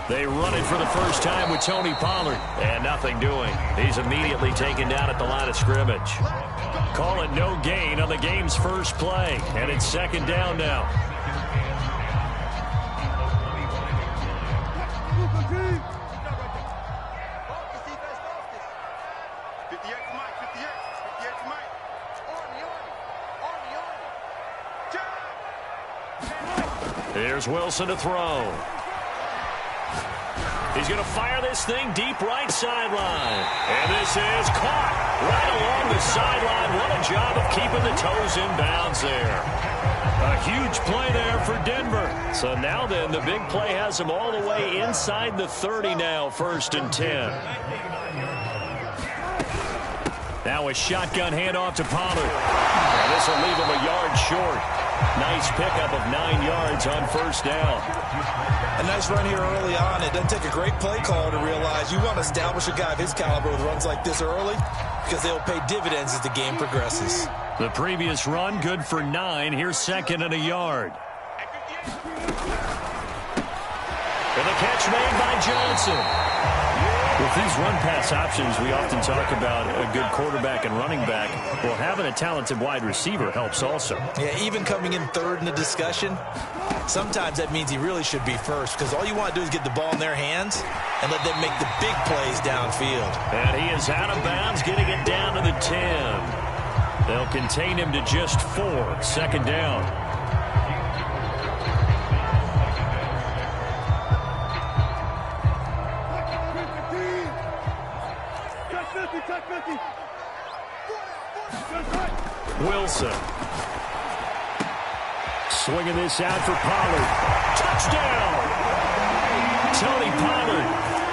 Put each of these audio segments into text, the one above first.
They run it for the first time with Tony Pollard. And nothing doing. He's immediately taken down at the line of scrimmage. Call it no gain on the game's first play. And it's second down now. Here's Wilson to throw. He's going to fire this thing deep right sideline. And this is caught right along the sideline. What a job of keeping the toes in bounds there. A huge play there for Denver. So now then, the big play has him all the way inside the 30 now, 1st and 10. Now a shotgun handoff to Pollard. And this will leave him a yard short. Nice pickup of 9 yards on 1st down. A nice run here early on. It doesn't take a great play caller to realize you want to establish a guy of his caliber with runs like this early because they'll pay dividends as the game progresses. The previous run, good for 9. Here's 2nd and a yard. And the catch made by Johnson. With these run-pass options, we often talk about a good quarterback and running back. Well, having a talented wide receiver helps also. Yeah, even coming in 3rd in the discussion, sometimes that means he really should be 1st because all you want to do is get the ball in their hands and let them make the big plays downfield. And he is out of bounds, getting it down to the 10. They'll contain him to just 4. 2nd down. Wilson. Swinging this out for Pollard. Touchdown! Tony Pollard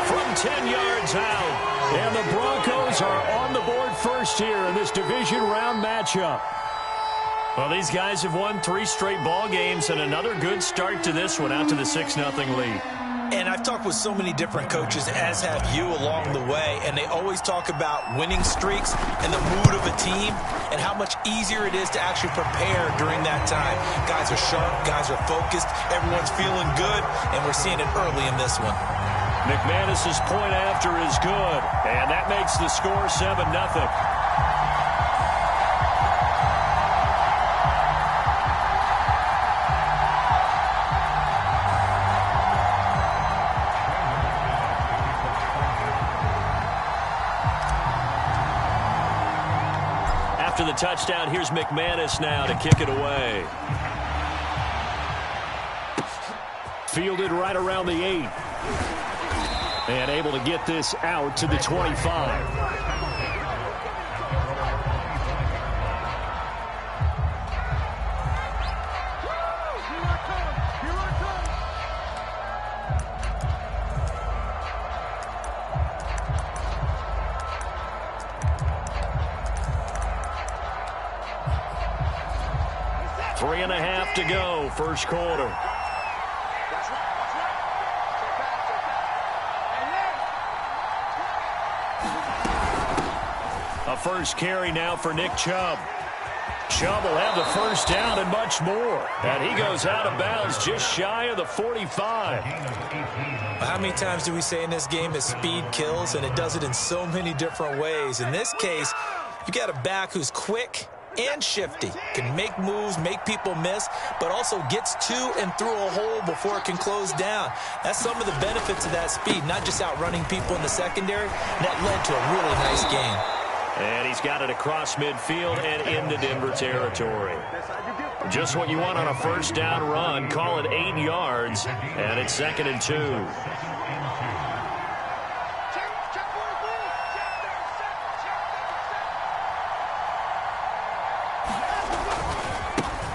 from 10 yards out. And the Broncos are on the board first here in this division round matchup. Well, these guys have won 3 straight ball games and another good start to this one out to the 6-0 lead. And I've talked with so many different coaches, as have you, along the way, and they always talk about winning streaks and the mood of a team and how much easier it is to actually prepare during that time. Guys are sharp, guys are focused, everyone's feeling good, and we're seeing it early in this one. McManus's point after is good, and that makes the score 7-0. After the touchdown, here's McManus now to kick it away. Fielded right around the 8. And able to get this out to the 25. Three and a half to go, first quarter. A first carry now for Nick Chubb. Chubb will have the first down and much more. And he goes out of bounds just shy of the 45. How many times do we say in this game that speed kills, and it does it in so many different ways? In this case, you got a back who's quick and shifty, can make moves, make people miss, but also gets to and through a hole before it can close down. That's some of the benefits of that speed, not just outrunning people in the secondary. That led to a really nice game. And he's got it across midfield and into Denver territory. Just what you want on a first down run. Call it 8 yards, and it's 2nd and 2.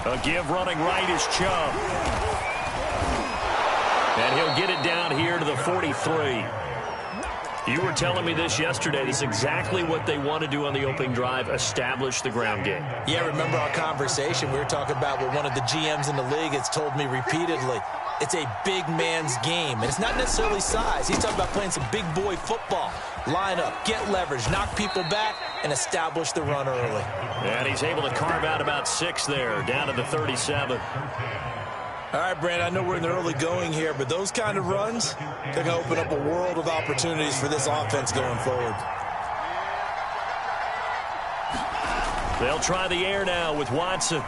A give running right is Chubb. And he'll get it down here to the 43. You were telling me this yesterday. This is exactly what they want to do on the opening drive, establish the ground game. Yeah, remember our conversation. We were talking about what one of the GMs in the league has told me repeatedly. It's a big man's game, and it's not necessarily size. He's talking about playing some big boy football. Line up, get leverage, knock people back, and establish the run early. And he's able to carve out about 6 there, down to the 37. All right, Brandon, I know we're in the early going here, but those kind of runs, they're going to open up a world of opportunities for this offense going forward. They'll try the air now with Watson.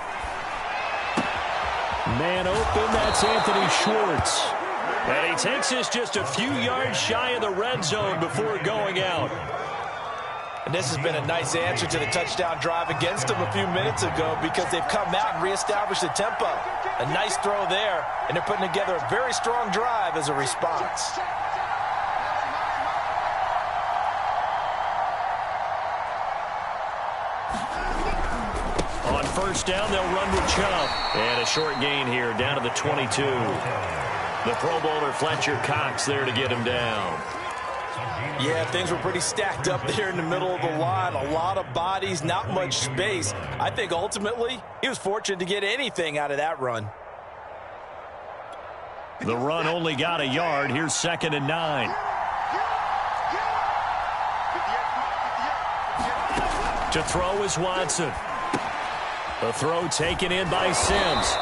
Man open, that's Anthony Schwartz. And he takes this just a few yards shy of the red zone before going out. And this has been a nice answer to the touchdown drive against them a few minutes ago because they've come out and reestablished the tempo. A nice throw there, and they're putting together a very strong drive as a response. On first down, they'll run with Chubb. And a short gain here, down to the 22. The Pro Bowler Fletcher Cox there to get him down. Yeah, things were pretty stacked up there in the middle of the line. A lot of bodies, not much space. I think ultimately he was fortunate to get anything out of that run. The run only got a yard. Here's 2nd and 9. To throw is Watson. The throw taken in by Sims.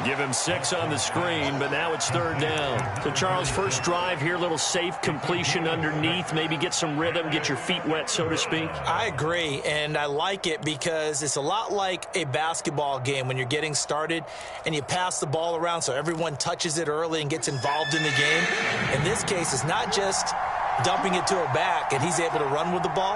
Give him 6 on the screen, but now it's 3rd down. So, Charles, first drive here, little safe completion underneath, maybe get some rhythm, get your feet wet, so to speak. I agree, and I like it because it's a lot like a basketball game when you're getting started and you pass the ball around so everyone touches it early and gets involved in the game. In this case, it's not just dumping it to a back and he's able to run with the ball,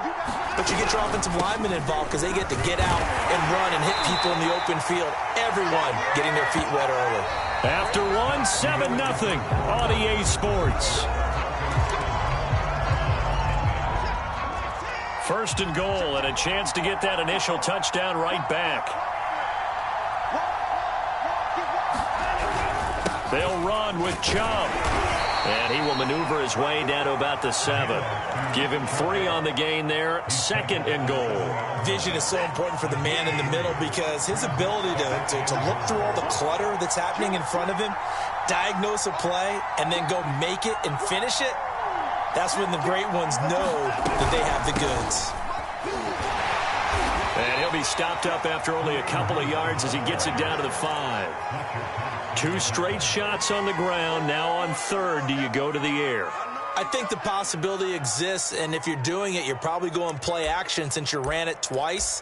but you get your offensive linemen involved because they get to get out and run and hit people in the open field. Everyone getting their feet wet early. After 1, 7-0 on EA Sports. 1st and goal and a chance to get that initial touchdown right back. They'll run with Chubb. And he will maneuver his way down to about the 7. Give him 3 on the gain there. 2nd and goal. Vision is so important for the man in the middle because his ability to look through all the clutter that's happening in front of him, diagnose a play, and then go make it and finish it, that's when the great ones know that they have the goods. And he'll be stopped up after only a couple of yards as he gets it down to the 5. 2 straight shots on the ground. Now on 3rd, do you go to the air? I think the possibility exists, and if you're doing it, you're probably going play action since you ran it twice.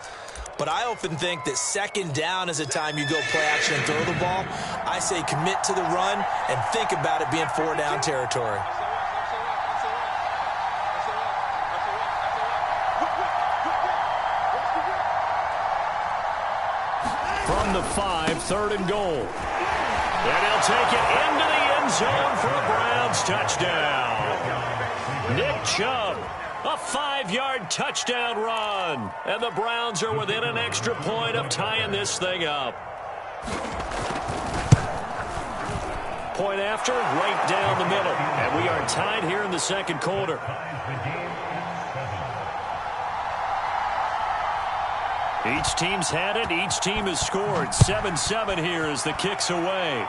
But I often think that 2nd down is a time you go play action and throw the ball. I say commit to the run and think about it being 4-down territory. From the 5, 3rd and goal. And he'll take it into the end zone for a Browns touchdown. Nick Chubb, a 5-yard touchdown run. And the Browns are within an extra point of tying this thing up. Point after, right down the middle. And we are tied here in the 2nd quarter. Each team's had it. Each team has scored. 7-7 here as the kick's away.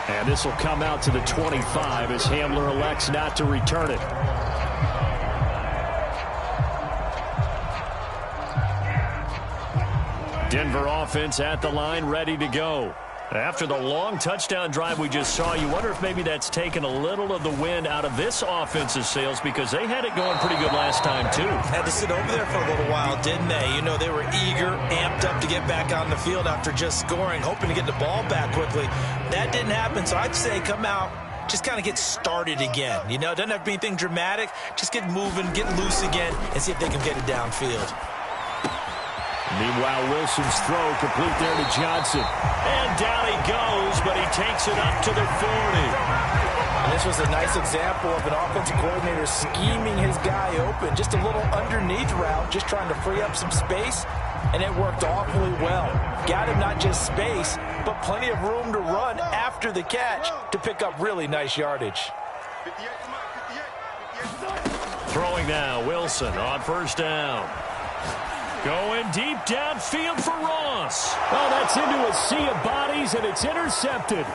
And this will come out to the 25 as Hamler elects not to return it. Denver offense at the line, ready to go. After the long touchdown drive we just saw, you wonder if maybe that's taken a little of the wind out of this offense's sails because they had it going pretty good last time, too. Had to sit over there for a little while, didn't they? You know, they were eager, amped up to get back on the field after just scoring, hoping to get the ball back quickly. That didn't happen, so I'd say come out, just kind of get started again. You know, it doesn't have to be anything dramatic. Just get moving, get loose again, and see if they can get it downfield. Meanwhile, Wilson's throw complete there to Johnson. And down he goes, but he takes it up to the 40. And this was a nice example of an offensive coordinator scheming his guy open. Just a little underneath route, just trying to free up some space, and it worked awfully well. Got him not just space, but plenty of room to run after the catch to pick up really nice yardage. Throwing now, Wilson on 1st down. Going deep downfield for Ross. Oh, that's into a sea of bodies, and it's intercepted.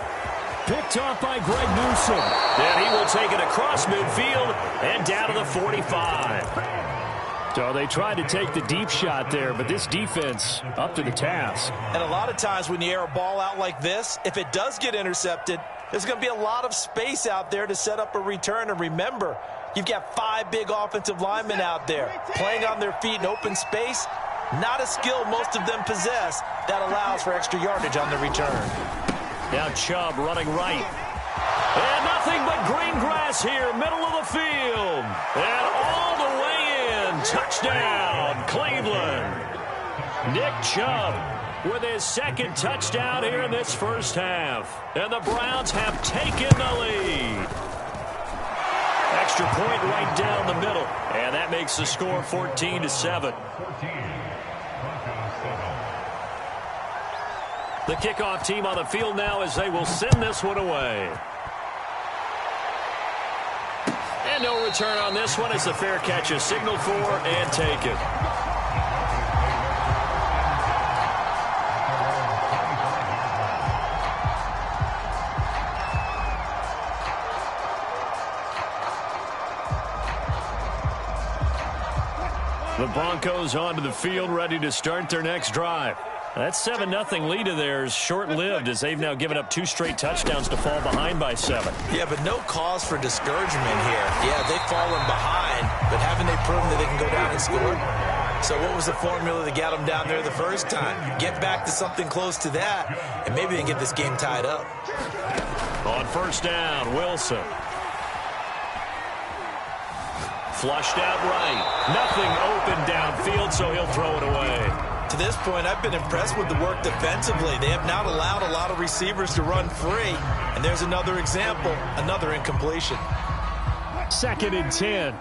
Picked off by Greg Newsome. Then he will take it across midfield and down to the 45. So they tried to take the deep shot there, but this defense up to the task. And a lot of times when you air a ball out like this, if it does get intercepted, there's going to be a lot of space out there to set up a return. And remember, you've got 5 big offensive linemen out there playing on their feet in open space. Not a skill most of them possess that allows for extra yardage on the return. Now Chubb running right. And nothing but green grass here, middle of the field. And all the way in. Touchdown, Cleveland. Nick Chubb with his 2nd touchdown here in this first half. And the Browns have taken the lead. Extra point right down the middle. And that makes the score 14-7. The kickoff team on the field now as they will send this one away. And no return on this one as the fair catch is signaled for and taken. The Broncos onto the field, ready to start their next drive. That 7-0 lead of theirs short-lived as they've now given up 2 straight touchdowns to fall behind by 7. Yeah, but no cause for discouragement here. Yeah, they've fallen behind, but haven't they proven that they can go down and score? So what was the formula that got them down there the first time? Get back to something close to that, and maybe they can get this game tied up. On first down, Wilson. Flushed out right. Nothing open downfield, so he'll throw it away. To this point, I've been impressed with the work defensively. They have not allowed a lot of receivers to run free. And there's another example, another incompletion. 2nd and 10.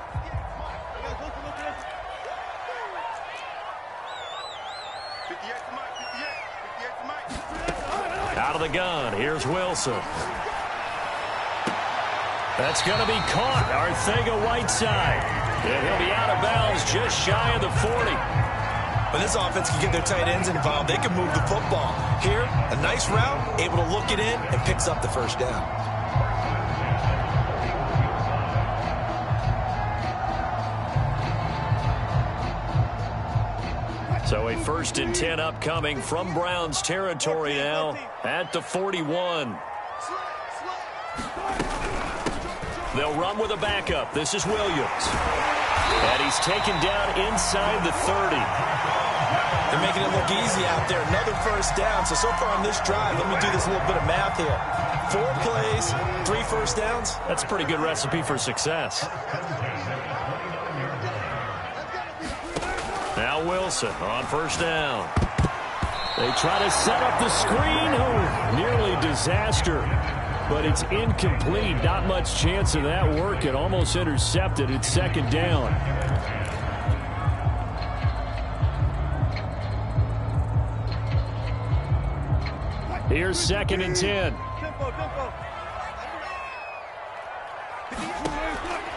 Out of the gun, here's Wilson. That's going to be caught, Arcega-Whiteside. And he'll be out of bounds just shy of the 40. When this offense can get their tight ends involved, they can move the football. Here, a nice route, able to look it in, and picks up the first down. So a 1st and 10 upcoming from Browns territory now at the 41. They'll run with a backup. This is Williams. And he's taken down inside the 30. They're making it look easy out there. Another first down. So far on this drive, let me do this little bit of math here. 4 plays, 3 first downs. That's a pretty good recipe for success. Now Wilson on first down. They try to set up the screen. Oh, nearly disaster. But it's incomplete. Not much chance of that working. Almost intercepted. It's 2nd down. Here's 2nd and 10.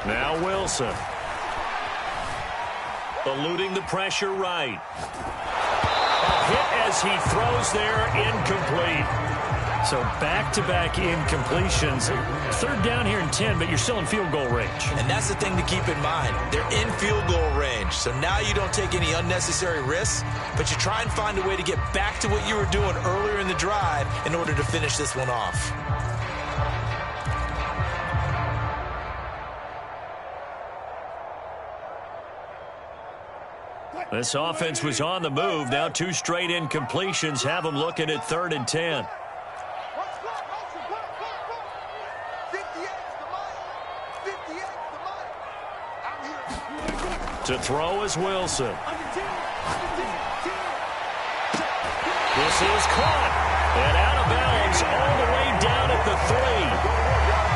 Now Wilson. Eluding the pressure right. Hit as he throws there, incomplete. So back-to-back incompletions. 3rd down here and 10, but you're still in field goal range. And that's the thing to keep in mind. They're in field goal range. So now you don't take any unnecessary risks, but you try and find a way to get back to what you were doing earlier in the drive in order to finish this one off. This offense was on the move. Now 2 straight incompletions have them looking at 3rd and 10. To throw is Wilson. This is caught. And out of bounds all the way down at the 3.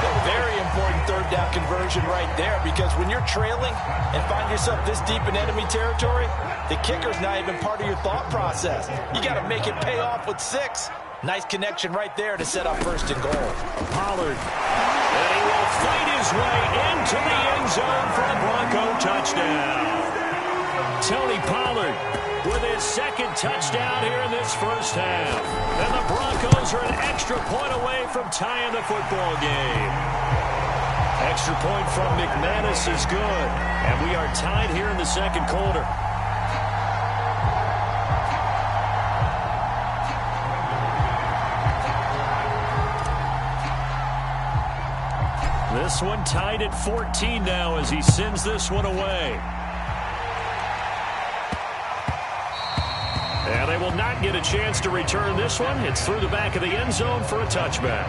A very important 3rd down conversion right there, because when you're trailing and find yourself this deep in enemy territory, the kicker's not even part of your thought process. You got to make it pay off with 6. Nice connection right there to set up 1st and goal. Pollard. And he will fight his way into the end zone for a Bronco touchdown. Tony Pollard with his 2nd touchdown here in this first half. And the Broncos are an extra point away from tying the football game. Extra point from McManus is good. And we are tied here in the second quarter. This one tied at 14 now as he sends this one away. And they will not get a chance to return this one. It's through the back of the end zone for a touchback.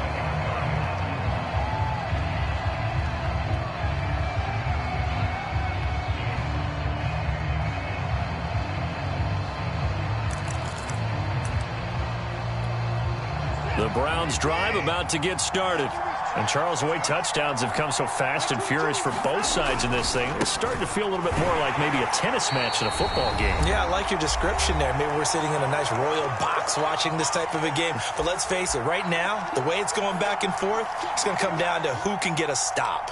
The Browns drive about to get started. And Charles, the way touchdowns have come so fast and furious for both sides in this thing, it's starting to feel a little bit more like maybe a tennis match in a football game. Yeah, I like your description there. Maybe we're sitting in a nice royal box watching this type of a game. But let's face it, right now, the way it's going back and forth, it's going to come down to who can get a stop.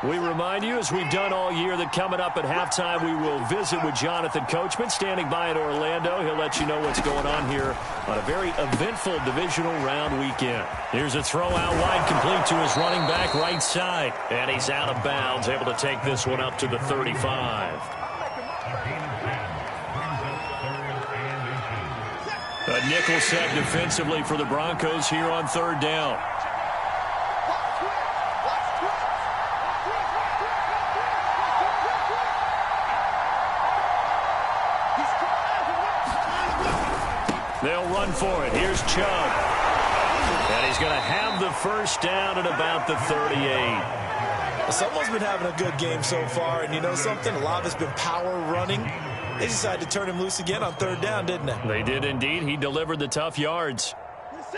We remind you, as we've done all year, that coming up at halftime, we will visit with Jonathan Coachman, standing by in Orlando. He'll let you know what's going on here on a very eventful divisional round weekend. Here's a throw out wide, complete to his running back right side. And he's out of bounds, able to take this one up to the 35. A nickel set defensively for the Broncos here on third down. They'll run for it. Here's Chubb. And he's going to have the first down at about the 38. Someone's been having a good game so far, and you know something? A lot of it's been power running. They decided to turn him loose again on third down, didn't they? They did indeed. He delivered the tough yards.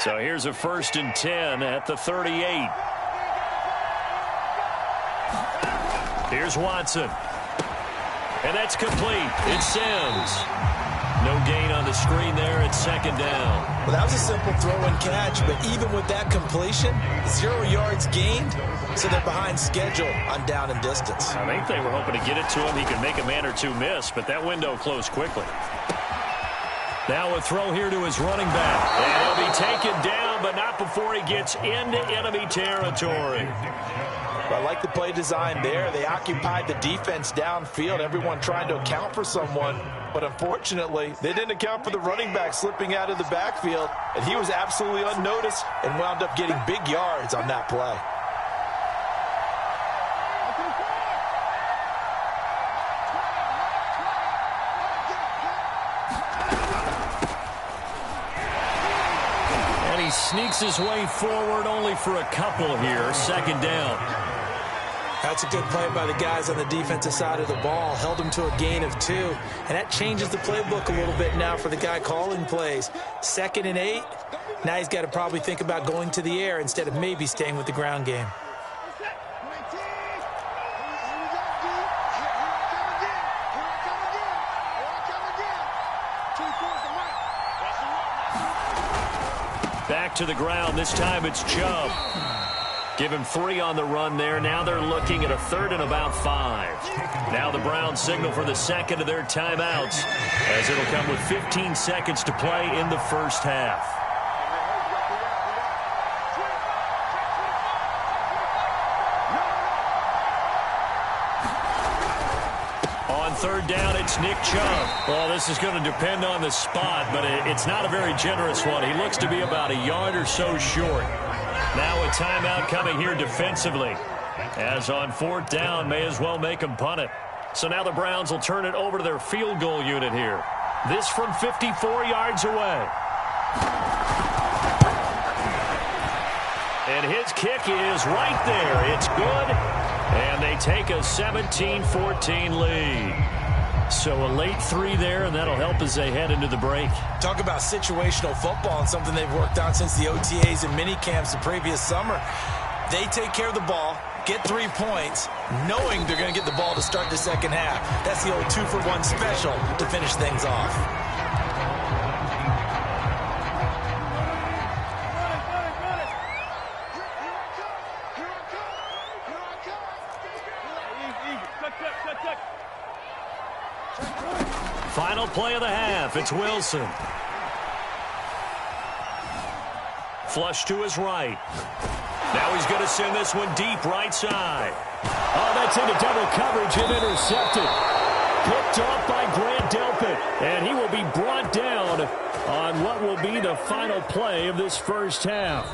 So here's a 1st and 10 at the 38. Here's Watson. And that's complete. It's Sims. No gain on the screen there at second down. Well, that was a simple throw and catch, but even with that completion, 0 yards gained, so they're behind schedule on down and distance. I think they were hoping to get it to him. He could make a man or two miss, but that window closed quickly. Now a throw here to his running back. And he'll be taken down, but not before he gets into enemy territory. I like the play design there. They occupied the defense downfield, everyone trying to account for someone. But unfortunately, they didn't account for the running back slipping out of the backfield, and he was absolutely unnoticed and wound up getting big yards on that play. And he sneaks his way forward only for a couple here. Second down. That's a good play by the guys on the defensive side of the ball. Held him to a gain of 2. And that changes the playbook a little bit now for the guy calling plays. 2nd and 8. Now he's got to probably think about going to the air instead of maybe staying with the ground game. Back to the ground. This time it's Chubb. Give him 3 on the run there. Now they're looking at a 3rd and about 5. Now the Browns signal for the second of their timeouts, as it'll come with 15 seconds to play in the first half. On third down, it's Nick Chubb. Well, this is going to depend on the spot, but it's not a very generous one. He looks to be about a yard or so short. Now a timeout coming here defensively. As on 4th down, may as well make them punt it. So now the Browns will turn it over to their field goal unit here. This from 54 yards away. And his kick is right there. It's good. And they take a 17-14 lead. So a late 3 there, and that'll help as they head into the break. Talk about situational football and something they've worked on since the OTAs and mini camps the previous summer. They take care of the ball, get 3 points, knowing they're going to get the ball to start the second half. That's the old 2-for-1 special to finish things off. Final play of the half. It's Wilson. Flush to his right. Now he's going to send this one deep right side. Oh, that's into double coverage and intercepted. Picked off by Grant Delpit. And he will be brought down on what will be the final play of this first half.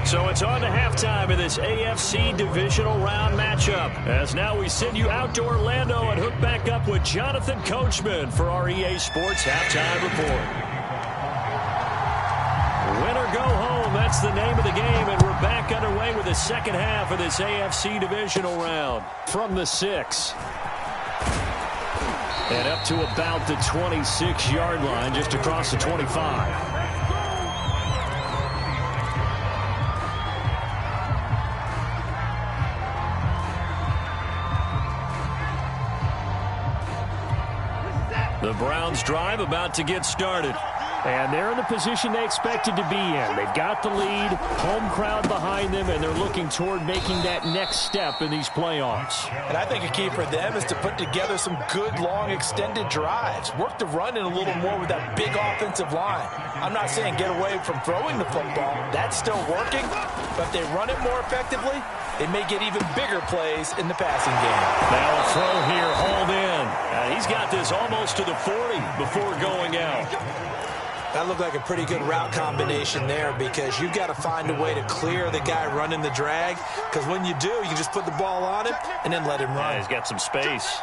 So it's on to halftime in this AFC divisional round matchup. As now we send you out to Orlando and hook back up with Jonathan Coachman for our EA Sports Halftime Report. Win or go home, that's the name of the game, and we're back underway with the second half of this AFC divisional round. From the 6. And up to about the 26-yard line, just across the 25. The Browns drive about to get started. And they're in the position they expected to be in. They've got the lead, home crowd behind them, and they're looking toward making that next step in these playoffs. And I think a key for them is to put together some good, long, extended drives. Work the run in a little more with that big offensive line. I'm not saying get away from throwing the football. That's still working. But if they run it more effectively, they may get even bigger plays in the passing game. Now a throw here, hauled in. He's got this almost to the 40 before going out. That looked like a pretty good route combination there, because you've got to find a way to clear the guy running the drag, because when you do, you can just put the ball on him and then let him run. Yeah, he's got some space.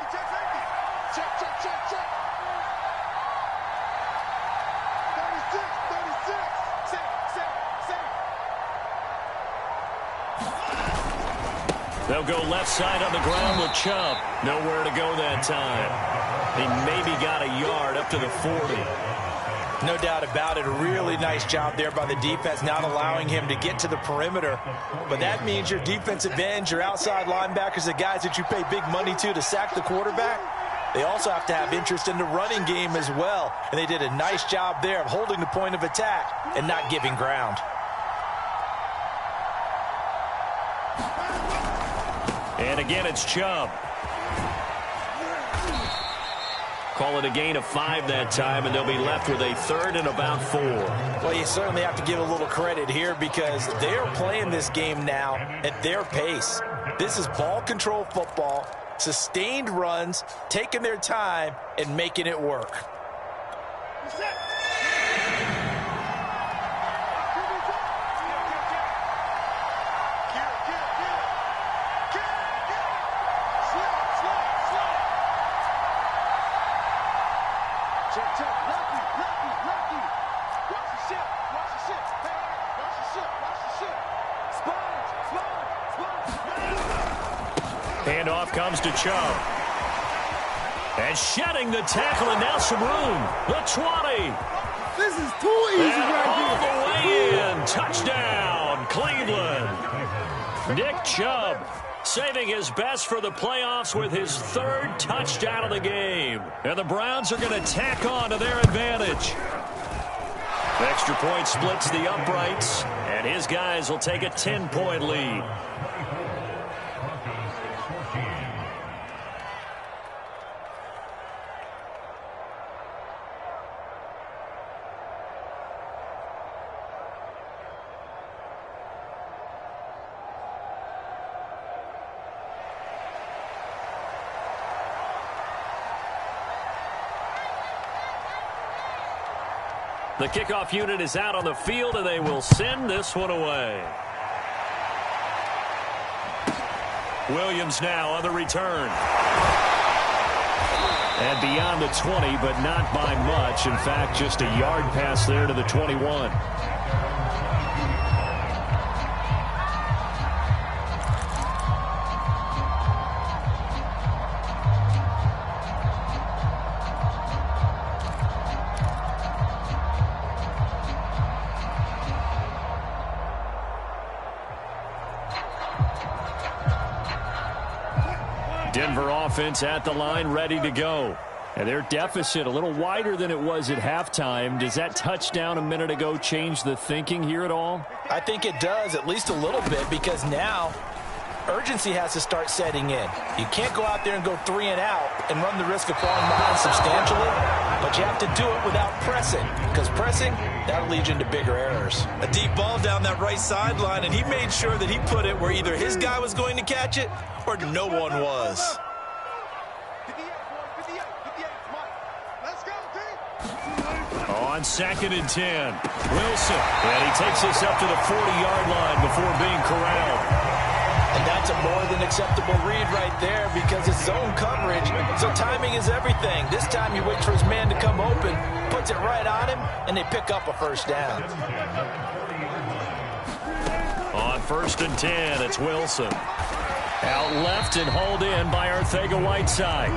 They'll go left side on the ground with Chubb. Nowhere to go that time. He maybe got a yard up to the 40. No doubt about it. A really nice job there by the defense, not allowing him to get to the perimeter. But that means your defensive ends, your outside linebackers, the guys that you pay big money to sack the quarterback, they also have to have interest in the running game as well. And they did a nice job there of holding the point of attack and not giving ground. And again, it's Chubb. Call it a gain of 5 that time, and they'll be left with a third and about 4. Well, you certainly have to give a little credit here, because they're playing this game now at their pace. This is ball control football, sustained runs, taking their time, and making it work. Handoff comes to Chubb. And shedding the tackle, and now some room. The 20. This is too easy right all here. the way in. Touchdown, Cleveland. Nick Chubb saving his best for the playoffs with his 3rd touchdown of the game. And the Browns are going to tack on to their advantage. Extra point splits the uprights, and his guys will take a 10-point lead. The kickoff unit is out on the field, and they will send this one away. Williams now on the return. And beyond the 20, but not by much. In fact, just a yard pass there to the 21. Denver offense at the line, ready to go. And their deficit a little wider than it was at halftime. Does that touchdown a minute ago change the thinking here at all? I think it does, at least a little bit, because now urgency has to start setting in. You can't go out there and go 3 and out and run the risk of falling behind substantially. But you have to do it without pressing, because pressing, that'll lead you into bigger errors. A deep ball down that right sideline, and he made sure that he put it where either his guy was going to catch it or no one was. On 2nd and 10, Wilson. And he takes us up to the 40-yard line before being corralled. And that's a more than acceptable read right there because it's zone coverage, so timing is everything. This time he waits for his man to come open, puts it right on him, and they pick up a first down. On 1st and 10, it's Wilson. Out left and hauled in by Arcega-Whiteside.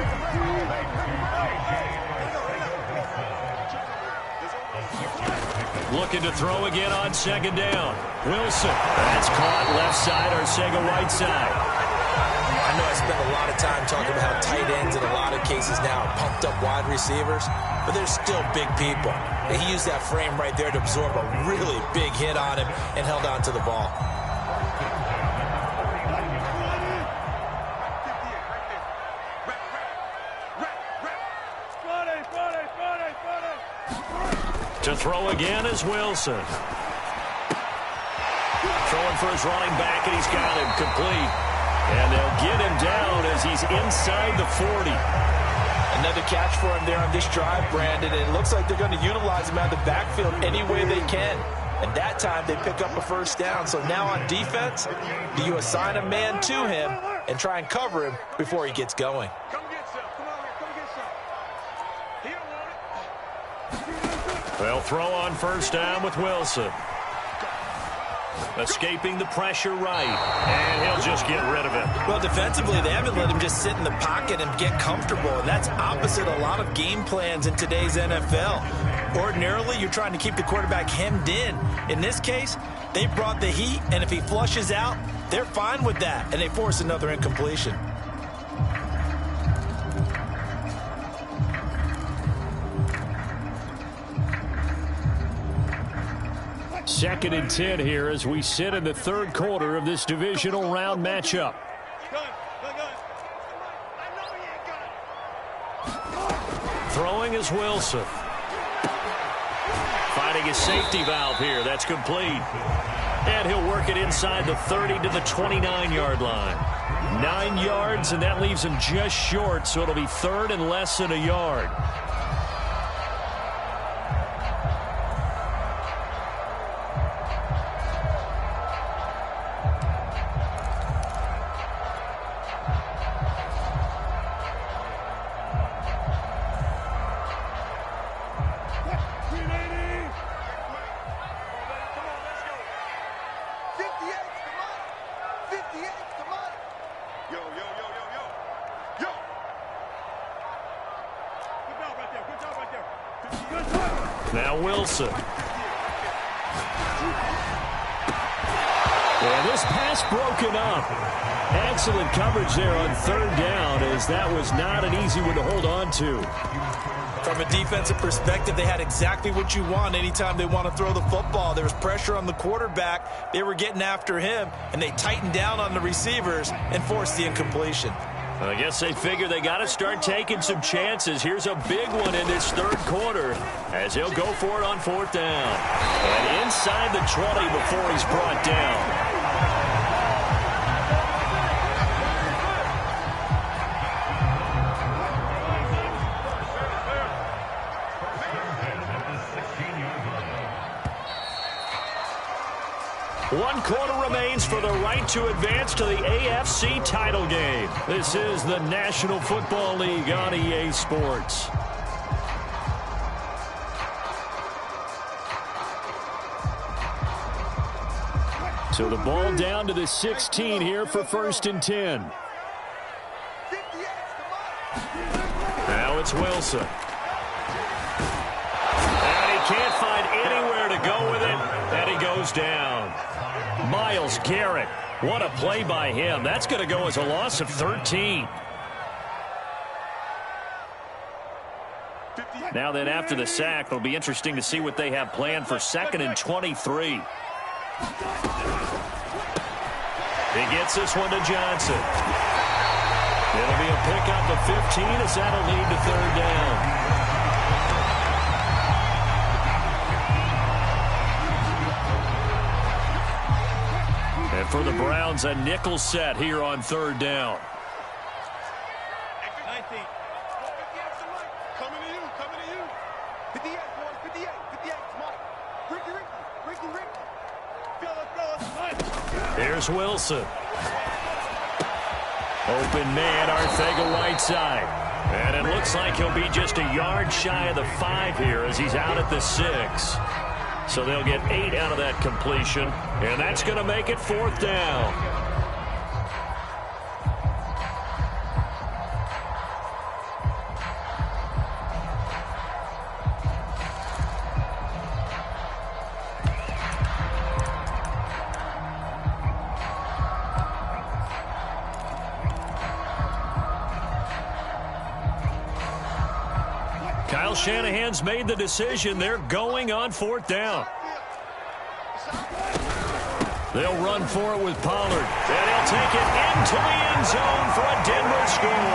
Looking to throw again on 2nd down. Wilson. That's caught left side, Arcega-Whiteside. I know I spend a lot of time talking about how tight ends in a lot of cases now are pumped up wide receivers, but they're still big people. And he used that frame right there to absorb a really big hit on him and held on to the ball. To throw again is Wilson. Throwing for his running back, and he's got him complete. And they'll get him down as he's inside the 40. Another catch for him there on this drive, Brandon. And it looks like they're going to utilize him out of the backfield any way they can. And that time they pick up a first down. So now on defense, do you assign a man to him and try and cover him before he gets going? They'll throw on 1st down with Wilson. Escaping the pressure right. And he'll just get rid of it. Well, defensively, they haven't let him just sit in the pocket and get comfortable. And that's opposite a lot of game plans in today's NFL. Ordinarily, you're trying to keep the quarterback hemmed in. In this case, they brought the heat, and if he flushes out, they're fine with that. And they force another incompletion. 2nd and 10 here as we sit in the 3rd quarter of this divisional round matchup. Throwing is Wilson. Finding his safety valve here. That's complete. And he'll work it inside the 30 to the 29-yard line. 9 yards, and that leaves him just short, so it'll be 3rd and less than a yard. Now Wilson. And this pass broken up. Excellent coverage there on 3rd down, as that was not an easy one to hold on to. From a defensive perspective, they had exactly what you want anytime they want to throw the football. There was pressure on the quarterback. They were getting after him, and they tightened down on the receivers and forced the incompletion. I guess they figure they got to start taking some chances. Here's a big one in this 3rd quarter as he'll go for it on 4th down. And inside the 20 before he's brought down. One quarter remains for the right to advance to the AFC title game. This is the National Football League on EA Sports. So the ball down to the 16 here for 1st and 10. Now it's Wilson. And he can't find anywhere to go with it, and he goes down. Myles Garrett, what a play by him. That's going to go as a loss of 13. Now then, after the sack, it'll be interesting to see what they have planned for 2nd and 23. He gets this one to Johnson. It'll be a pickup of 15 as that'll lead to 3rd down. For the Browns, a nickel set here on third down. Here's Wilson. Open man, Arcega-Whiteside. And it looks like he'll be just a yard shy of the 5 here as he's out at the 6. So they'll get 8 out of that completion, and that's going to make it 4th down. Kyle Shanahan's made the decision. They're going on 4th down. They'll run for it with Pollard. And he'll take it into the end zone for a Denver score.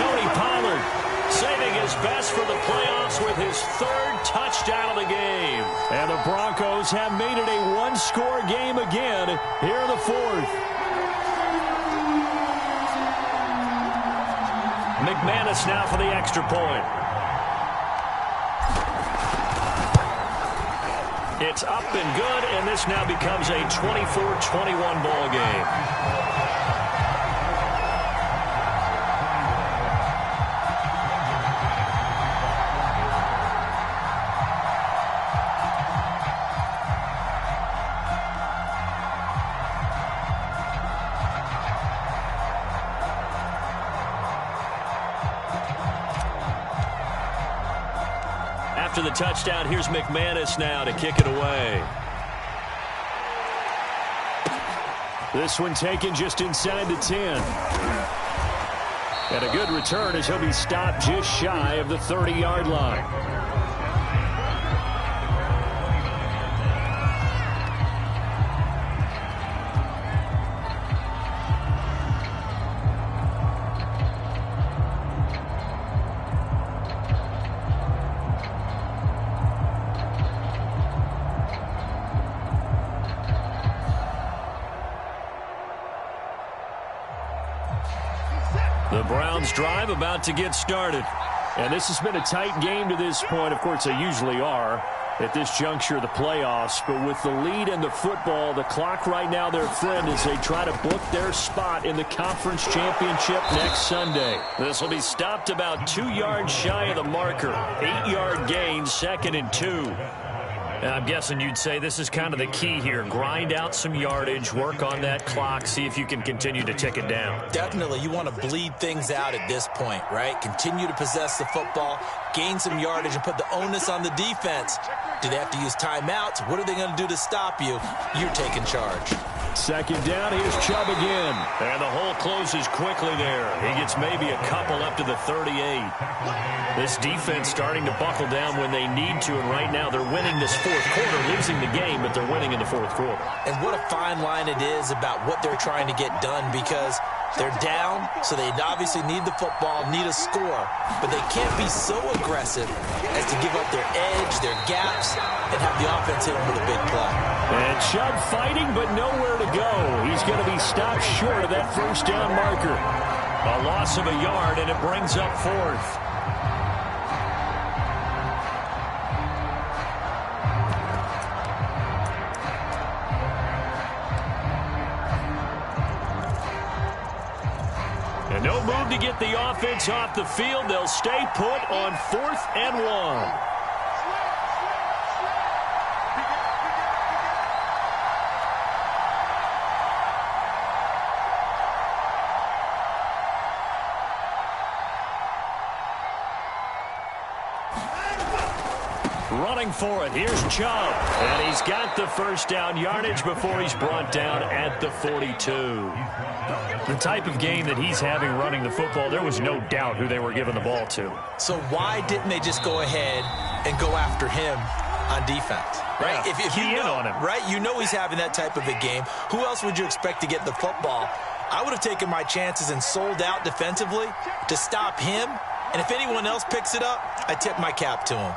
Tony Pollard saving his best for the playoffs with his 3rd touchdown of the game. And the Broncos have made it a one-score game again here in the 4th. McManus now for the extra point. It's up and good, and this now becomes a 24-21 ball game. After the touchdown, here's McManus now to kick it away. This one taken just inside the 10. And a good return as he'll be stopped just shy of the 30-yard line. The Browns drive about to get started. And this has been a tight game to this point. Of course, they usually are at this juncture of the playoffs. But with the lead in the football, the clock right now their friend as they try to book their spot in the conference championship next Sunday. This will be stopped about 2 yards shy of the marker. 8-yard gain, 2nd and 2. And I'm guessing you'd say this is kind of the key here. Grind out some yardage, work on that clock, see if you can continue to tick it down. Definitely. You want to bleed things out at this point, right? Continue to possess the football, gain some yardage, and put the onus on the defense. Do they have to use timeouts? What are they going to do to stop you? You're taking charge. 2nd down, here's Chubb again. And the hole closes quickly there. He gets maybe a couple up to the 38. This defense starting to buckle down when they need to, and right now they're winning this 4th quarter, losing the game, but they're winning in the 4th quarter. And what a fine line it is about what they're trying to get done, because they're down, so they obviously need the football, need a score, but they can't be so aggressive as to give up their edge, their gaps, and have the offense hit them with a big play. And Chubb fighting, but nowhere to go. He's going to be stopped short of that 1st down marker. A loss of a yard, and it brings up 4th. And no move to get the offense off the field. They'll stay put on 4th and 1. Running for it, here's Chubb. And he's got the 1st down yardage before he's brought down at the 42. The type of game that he's having running the football, there was no doubt who they were giving the ball to. So why didn't they just go ahead and go after him on defense? Right? Yeah, if you know, on him. Right? You know he's having that type of a game. Who else would you expect to get the football? I would have taken my chances and sold out defensively to stop him. And if anyone else picks it up, I tip my cap to him.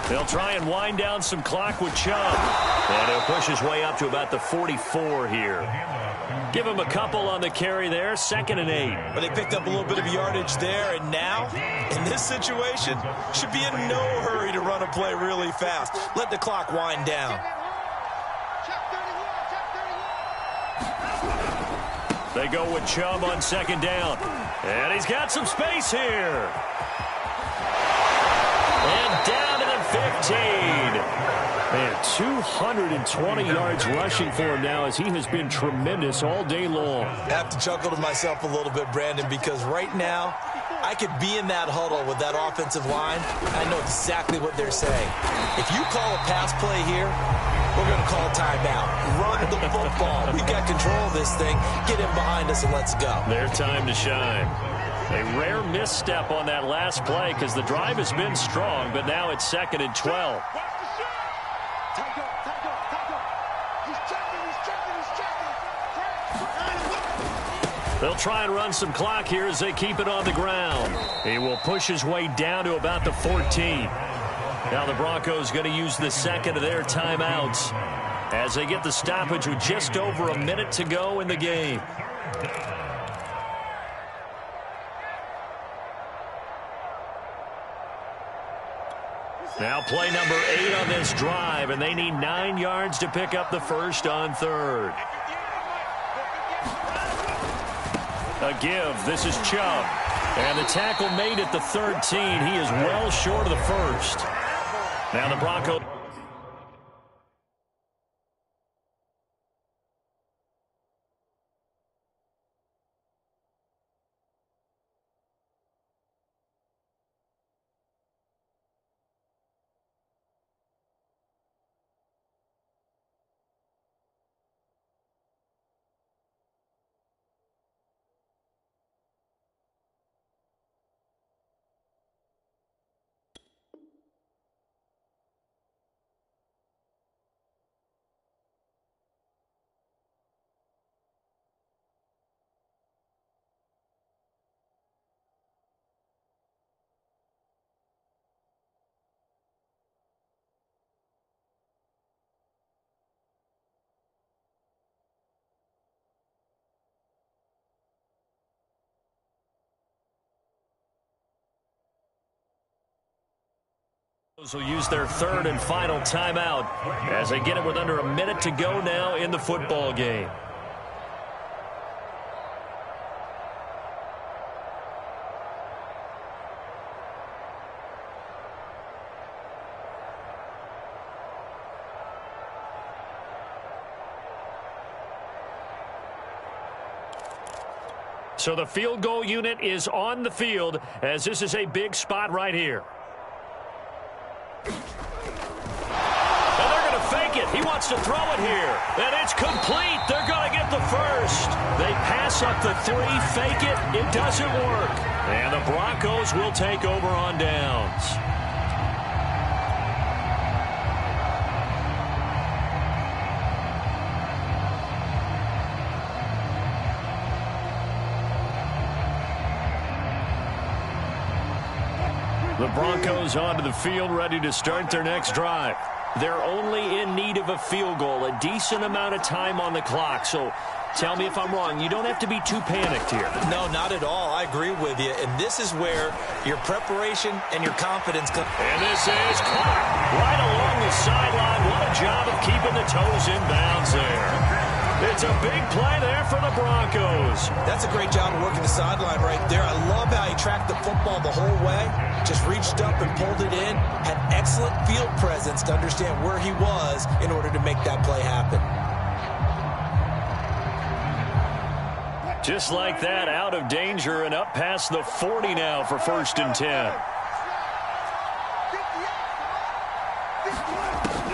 They'll try and wind down some clock with Chubb. And he'll push his way up to about the 44 here. Give him a couple on the carry there, 2nd and 8. But they picked up a little bit of yardage there, and now, in this situation, should be in no hurry to run a play really fast. Let the clock wind down. They go with Chubb on 2nd down. And he's got some space here. And down to the 15. Man, 220 yards rushing for him now as he has been tremendous all day long. I have to chuckle to myself a little bit, Brandon, because right now I could be in that huddle with that offensive line. I know exactly what they're saying. If you call a pass play here, we're going to call a timeout. Run the football. We've got control of this thing. Get him behind us and let's go. Their time to shine. A rare misstep on that last play because the drive has been strong, but now it's 2nd and 12. They'll try and run some clock here as they keep it on the ground. He will push his way down to about the 14. Now the Broncos going to use the 2nd of their timeouts as they get the stoppage with just over a minute to go in the game. Now play number 8 on this drive, and they need 9 yards to pick up the first on 3rd. A give. This is Chubb. And the tackle made at the 13. He is well short of the first. Now the Broncos. Will use their 3rd and final timeout as they get it with under a minute to go now in the football game. So the field goal unit is on the field as this is a big spot right here. He wants to throw it here, and it's complete. They're going to get the first. They pass up the 3, fake it. It doesn't work. And the Broncos will take over on downs. The Broncos onto the field, ready to start their next drive. They're only in need of a field goal, a decent amount of time on the clock. So tell me if I'm wrong. You don't have to be too panicked here. No, not at all. I agree with you. And this is where your preparation and your confidence come. And this is caught right along the sideline. What a job of keeping the toes in bounds there. It's a big play there for the Broncos. That's a great job of working the sideline right there. I love how he tracked the football the whole way. Just reached up and pulled it in. Had excellent field presence to understand where he was in order to make that play happen. Just like that, out of danger and up past the 40 now for 1st and 10.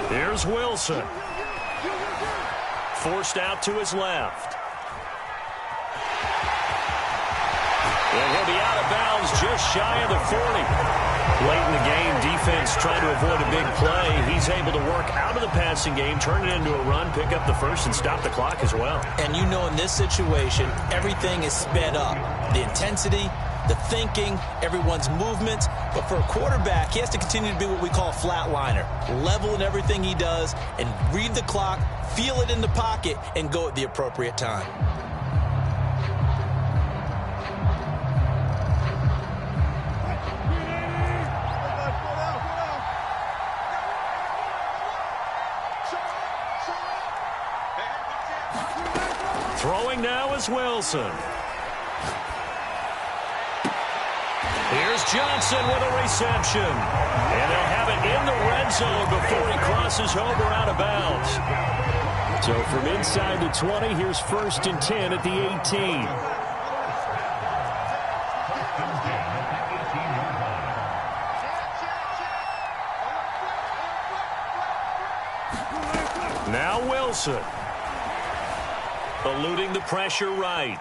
Here's Wilson. Forced out to his left. And he'll be out of bounds just shy of the 40. Late in the game, defense trying to avoid a big play. He's able to work out of the passing game, turn it into a run, pick up the first, and stop the clock as well. And you know in this situation, everything is sped up. The intensity, the thinking, everyone's movements. But for a quarterback, he has to continue to be what we call a flatliner. Level in everything he does and read the clock, feel it in the pocket, and go at the appropriate time. Throwing now is Wilson. Here's Johnson with a reception. And they'll have it in the red zone before he crosses over out of bounds. So from inside the 20, here's 1st and 10 at the 18. Now Wilson. Eluding the pressure right.